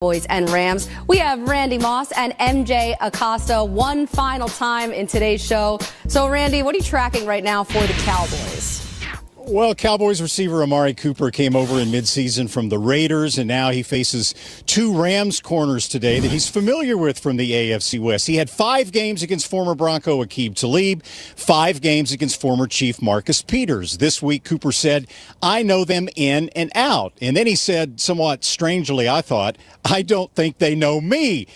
Cowboys and Rams. We have Randy Moss and MJ Acosta one final time in today's show. So, Randy, what are you tracking right now for the Cowboys? Well, Cowboys receiver Amari Cooper came over in midseason from the Raiders, and now he faces two Rams corners today that he's familiar with from the AFC West. He had 5 games against former Bronco Aqib Talib, 5 games against former Chief Marcus Peters. This week, Cooper said, "I know them in and out." And then he said, somewhat strangely, I thought, "I don't think they know me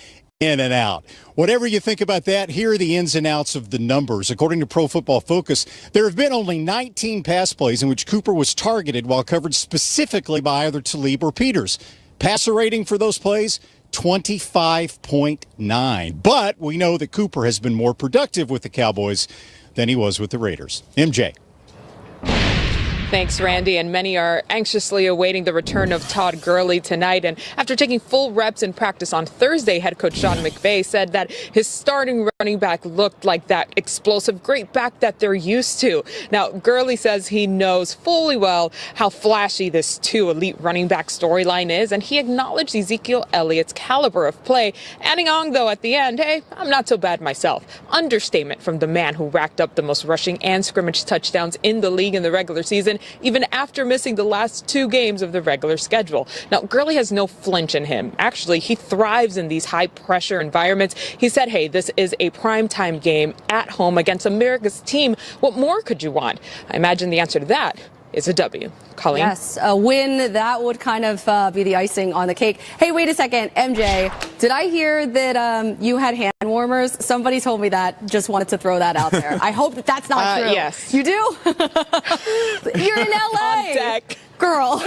in and out." Whatever you think about that, here are the ins and outs of the numbers. According to Pro Football Focus, there have been only 19 pass plays in which Cooper was targeted while covered specifically by either Talib or Peters. Passer rating for those plays, 25.9. But we know that Cooper has been more productive with the Cowboys than he was with the Raiders. MJ. Thanks, Randy. And many are anxiously awaiting the return of Todd Gurley tonight. And after taking full reps in practice on Thursday, head coach Sean McVay said that his starting running back looked like that explosive great back that they're used to. Now, Gurley says he knows fully well how flashy this 2 elite running back storyline is, and he acknowledged Ezekiel Elliott's caliber of play, adding on, though, at the end, "Hey, I'm not so bad myself." Understatement from the man who racked up the most rushing and scrimmage touchdowns in the league in the regular season, even after missing the last 2 games of the regular schedule. Now, Gurley has no flinch in him. Actually, he thrives in these high-pressure environments. He said, "Hey, this is a primetime game at home against America's team. What more could you want?" I imagine the answer to that is a W. Colleen? Yes, a win, that would kind of be the icing on the cake. Hey, wait a second, MJ, did I hear that you had hand warmers? Somebody told me that. Just wanted to throw that out there. I hope that that's not true. Yes. You do? You're in LA. On deck. Girl.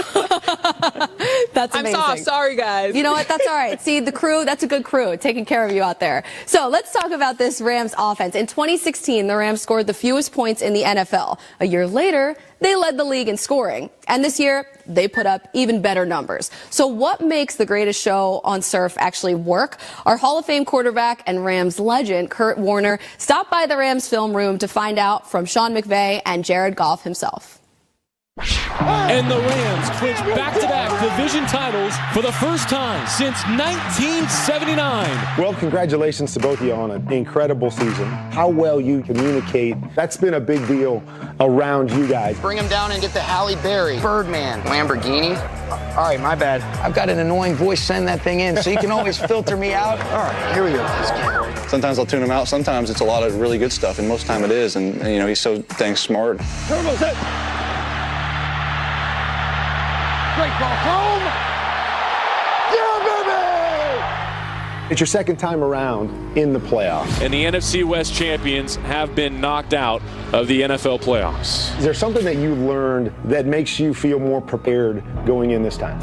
That's amazing. I'm sorry, guys. You know what? That's all right. See, the crew, that's a good crew, taking care of you out there. So let's talk about this Rams offense. In 2016, the Rams scored the fewest points in the NFL. A year later, they led the league in scoring. And this year, they put up even better numbers. So what makes the greatest show on surf actually work? Our Hall of Fame quarterback and Rams legend, Kurt Warner, stopped by the Rams film room to find out from Sean McVay and Jared Goff himself. And the Rams clinch back-to-back division titles for the first time since 1979. Well, congratulations to both of you on an incredible season. How well you communicate, that's been a big deal around you guys. Bring him down and get the Halle Berry, Birdman, Lamborghini. All right, my bad. I've got an annoying voice, send that thing in, so you can always filter me out. All right, here we go. Sometimes I'll tune him out. Sometimes it's a lot of really good stuff, and most of the time it is. And you know, he's so dang smart. Turbo's hit. Great ball home. Yeah, baby! It's your second time around in the playoffs. And the NFC West champions have been knocked out of the NFL playoffs. Is there something that you learned that makes you feel more prepared going in this time?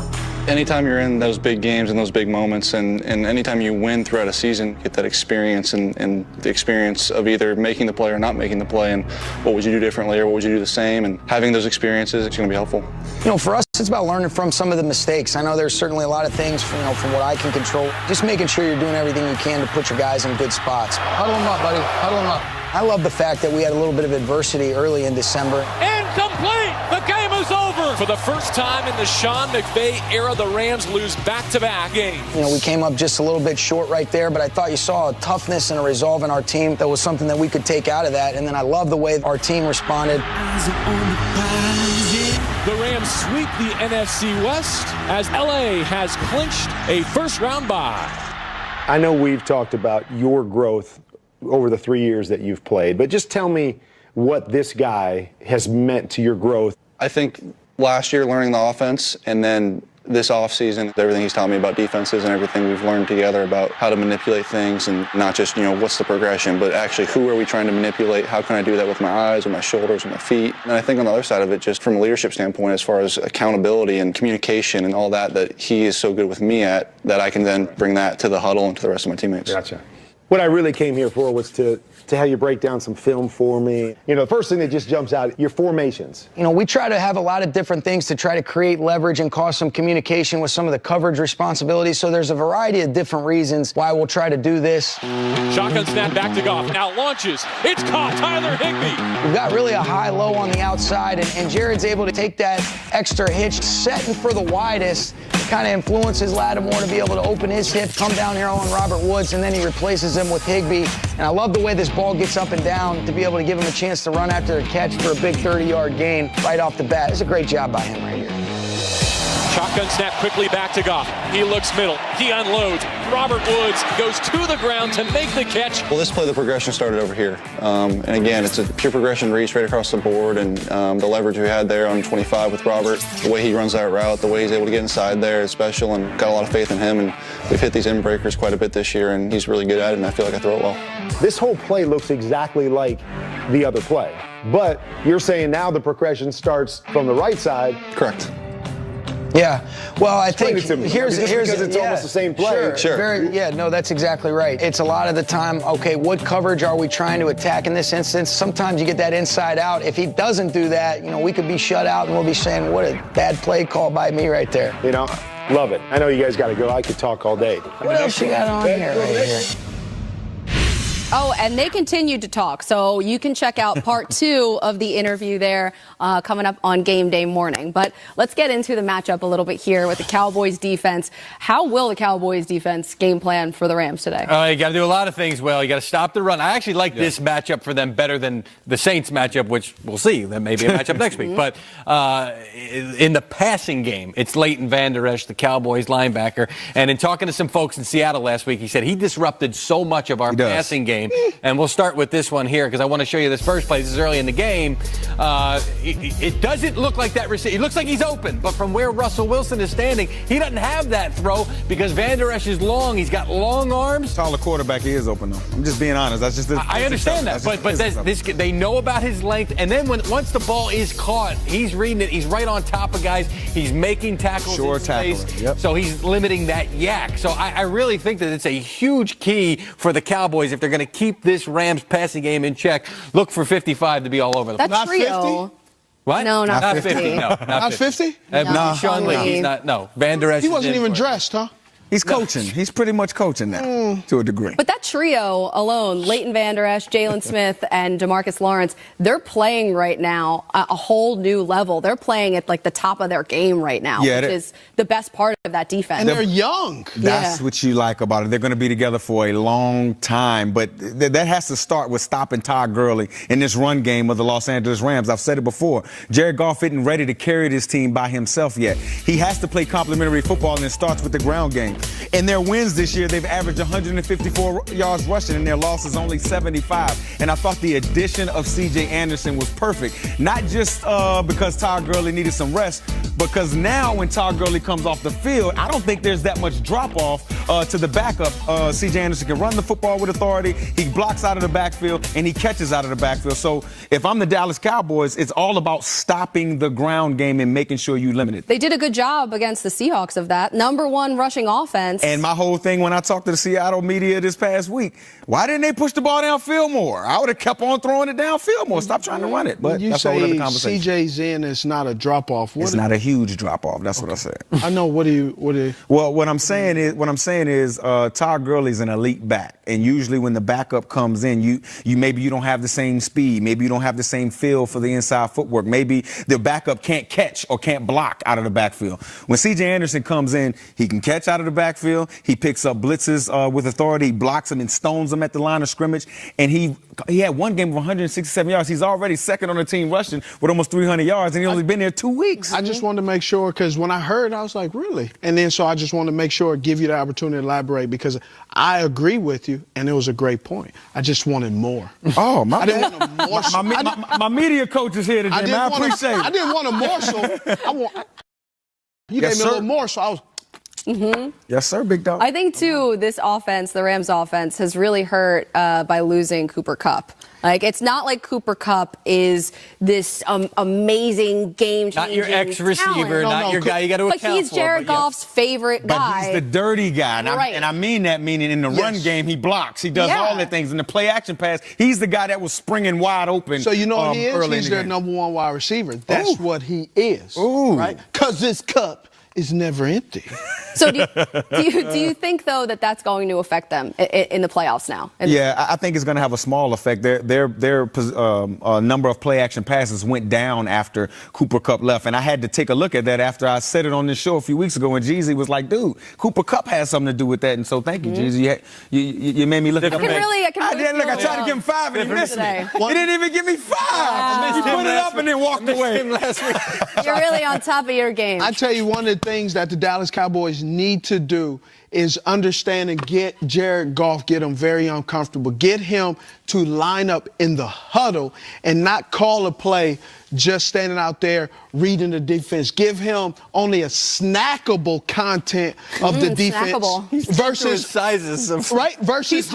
Anytime you're in those big games and those big moments, and anytime you win throughout a season, get that experience and the experience of either making the play or not making the play, and what would you do differently or what would you do the same, and having those experiences, it's going to be helpful. You know, for us, it's about learning from some of the mistakes. I know there's certainly a lot of things, from what I can control. Just making sure you're doing everything you can to put your guys in good spots. Huddle them up, buddy. Huddle them up. I love the fact that we had a little bit of adversity early in December. Incomplete! The game is over! For the first time in the Sean McVay era, the Rams lose back-to-back games. You know, we came up just a little bit short right there, but I thought you saw a toughness and a resolve in our team that was something that we could take out of that. And then I love the way our team responded. The Rams sweep the NFC West as LA has clinched a first-round bye. I know we've talked about your growth over the 3 years that you've played, but just tell me what this guy has meant to your growth. I think last year learning the offense, and then this offseason, everything he's taught me about defenses and everything we've learned together about how to manipulate things, and not just, what's the progression, but actually who are we trying to manipulate? How can I do that with my eyes, with my shoulders, with my feet? And I think on the other side of it, just from a leadership standpoint, as far as accountability and communication and all that, that he is so good with me at, that I can then bring that to the huddle and to the rest of my teammates. Gotcha. What I really came here for was to have you break down some film for me. The first thing that just jumps out, your formations. We try to have a lot of different things to try to create leverage and cause some communication with some of the coverage responsibilities. So there's a variety of different reasons why we'll try to do this. Shotgun snap back to Goff. Now launches. It's caught. Tyler Higbee. We've got really a high-low on the outside, and Jared's able to take that extra hitch, setting for the widest. kind of influences Lattimore to be able to open his hip, come down here on Robert Woods, and then he replaces him with Higbee. And I love the way this ball gets up and down to be able to give him a chance to run after the catch for a big 30-yard gain right off the bat. It's a great job by him right here. Shotgun snap quickly back to Goff. He looks middle. He unloads. Robert Woods goes to the ground to make the catch. Well, this play, the progression started over here. And again, it's a pure progression read straight across the board. And the leverage we had there on 25 with Robert, the way he runs that route, the way he's able to get inside there is special, and got a lot of faith in him. And we've hit these end breakers quite a bit this year, and he's really good at it, and I feel like I throw it well. This whole play looks exactly like the other play. But you're saying now the progression starts from the right side. Correct. Yeah, well, I think here's because it's almost the same play. Sure. No, that's exactly right. It's a lot of the time, okay, what coverage are we trying to attack in this instance? Sometimes you get that inside out. If he doesn't do that, we could be shut out and we'll be saying, what a bad play call by me right there. Love it. I know you guys got to go. I could talk all day. What else you got on here right here? Oh, and they continued to talk. So you can check out part 2 of the interview there coming up on game day morning. But let's get into the matchup a little bit here with the Cowboys defense. How will the Cowboys defense game plan for the Rams today? You got to do a lot of things well. You got to stop the run. I actually like this matchup for them better than the Saints matchup, which we'll see. That may be a matchup next week. But in the passing game, it's Leighton Vander Esch, the Cowboys linebacker. And in talking to some folks in Seattle last week, he said he disrupted so much of our passing game. And we'll start with this one here because I want to show you this first play. This is early in the game. It doesn't look like that receiver. It looks like he's open, but from where Russell Wilson is standing, he doesn't have that throw because Vander Esch is long. He's got long arms. Taller quarterback, he is open though. I'm just being honest. That's just. I understand that, but they know about his length, and then once the ball is caught, he's reading it. He's right on top of guys. He's making tackles in space. Yep. So he's limiting that yak. So I really think that it's a huge key for the Cowboys if they're going to keep this Rams passing game in check. Look for 55 to be all over the place. That trio. 50? What? No, not 50. No, Not 50? No, Sean Lee, he's not. No, Vander Esch. He wasn't even dressed, huh? He's coaching. He's pretty much coaching now to a degree. But that trio alone, Leighton Vander Esch, Jalen Smith, and DeMarcus Lawrence, they're playing right now a whole new level. They're playing at like the top of their game right now, which is the best part of that defense. And they're young. That's what you like about it. They're going to be together for a long time. But that has to start with stopping Todd Gurley in this run game of the Los Angeles Rams. I've said it before. Jared Goff isn't ready to carry this team by himself yet. He has to play complementary football, and it starts with the ground game. In their wins this year, they've averaged 154 yards rushing, and their losses only 75. And I thought the addition of C.J. Anderson was perfect, not just because Todd Gurley needed some rest, because now when Todd Gurley comes off the field, I don't think there's that much drop-off to the backup. C.J. Anderson can run the football with authority, he blocks out of the backfield, and he catches out of the backfield. So if I'm the Dallas Cowboys, it's all about stopping the ground game and making sure you limit it. They did a good job against the Seahawks of that. #1 rushing offense. And my whole thing when I talked to the Seattle media this past week, why didn't they push the ball downfield more? I would have kept on throwing it downfield more. Stop trying to run it. But you that's a whole other say conversation. CJ's in, it's not a drop-off. It's not a huge drop-off. That's what I said. I know. What do you? Well, what I'm saying is Todd Gurley's an elite back, and usually when the backup comes in, you maybe you don't have the same speed, maybe you don't have the same feel for the inside footwork, maybe the backup can't catch or can't block out of the backfield. When C.J. Anderson comes in, he can catch out of the backfield. He picks up blitzes with authority, he blocks them and stones them at the line of scrimmage, and he had one game of 167 yards. He's already second on the team rushing with almost 300 yards, and he's only been there 2 weeks. I just wanted to make sure, because when I heard, I was like, really? And then so I just wanted to make sure, give you the opportunity to elaborate, because I agree with you, and it was a great point. I just wanted more. Oh, my I didn't want a morsel. My media coach is here today, I appreciate it. I didn't want a morsel. You gave me a little more, so I was... Yes, sir, big dog. I think, too, this offense, the Rams offense, has really hurt by losing Cooper Kupp. Like, it's not like Cooper Kupp is this amazing game-changing Not your ex-receiver, not your guy you got to account for. But he's Jared Goff's favorite guy. But he's the dirty guy. And I mean that, meaning in the run game, he blocks. He does all the things. In the play-action pass, he's the guy that was springing wide open. So you know what he is? He's their #1 wide receiver. That's what he is. Right? Because this Kupp is never empty. So do you think, though, that that's going to affect them in the playoffs now? Yeah, I think it's going to have a small effect. Their number of play-action passes went down after Cooper Kupp left, and I had to take a look at that after I said it on this show a few weeks ago, and Jeezy was like, dude, Cooper Kupp has something to do with that, and so thank you, Jeezy. You made me look at I I tried to give him 5, and he missed me. He didn't even give me 5. He put it up and then walked away. Last week. You're really on top of your game. I tell you, one of the things that the Dallas Cowboys need to do is understand and get Jared Goff, get him very uncomfortable. Get him to line up in the huddle and not call a play just standing out there reading the defense. Give him only a snackable content of the defense versus sizes of versus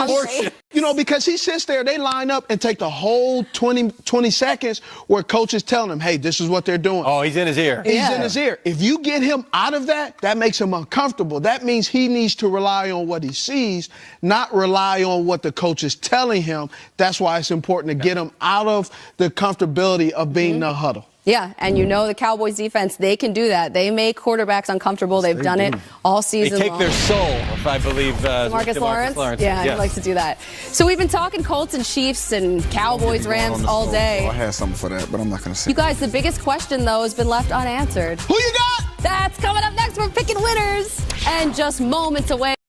you know, because he sits there, they line up and take the whole 20 seconds where coach is telling him, hey, this is what they're doing. Oh, he's in his ear. He's in his ear. If you get him out of that, that makes him uncomfortable. That means he needs to rely on what he sees, not rely on what the coach is telling him. That's why it's important to get him out of the comfortability of being the huddle. Yeah, and you know the Cowboys defense, they can do that. They make quarterbacks uncomfortable. They've done it all season long. They take their soul, if I believe. Marcus Lawrence? Yeah, he likes to do that. So we've been talking Colts and Chiefs and Cowboys, Rams all day. I had something for that, but I'm not going to say. You guys, the biggest question, though, has been left unanswered. Who you got? That's coming up next. We're picking winners and just moments away.